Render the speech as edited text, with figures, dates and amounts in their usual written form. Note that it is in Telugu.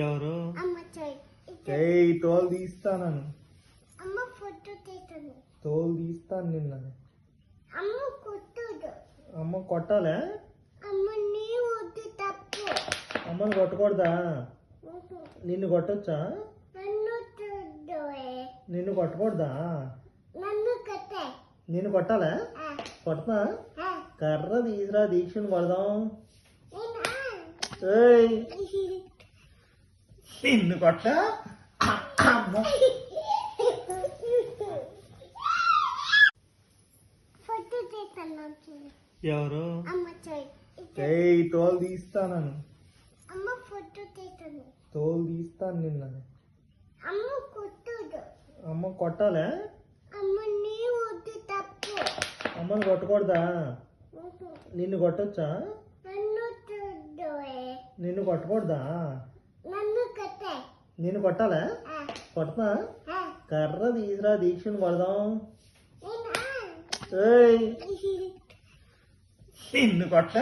ఎవరు తోలు తీస్తాను తోలు తీస్తాను నిన్న అమ్మ కొట్టాలే అమ్మని కొట్టకూడదా నిన్ను కొట్టొచ్చా నిన్ను కొట్టకూడదా నిన్ను కొట్టాలా కొడతా కర్ర తీసురా దీక్షను కొడదాం నిన్ను కొట్ట ఎవరు తోలు తీస్తాను తోలు తీస్తాను నిన్న అమ్మ కొట్టాలే అమ్మని కొట్టకూడదా నిన్ను కొట్టొచ్చా నిన్ను కొట్టకూడదా నిన్ను కొట్టాలా కొడతా కర్ర తీసురా దీక్షను కొడదాం నిన్ను కొట్ట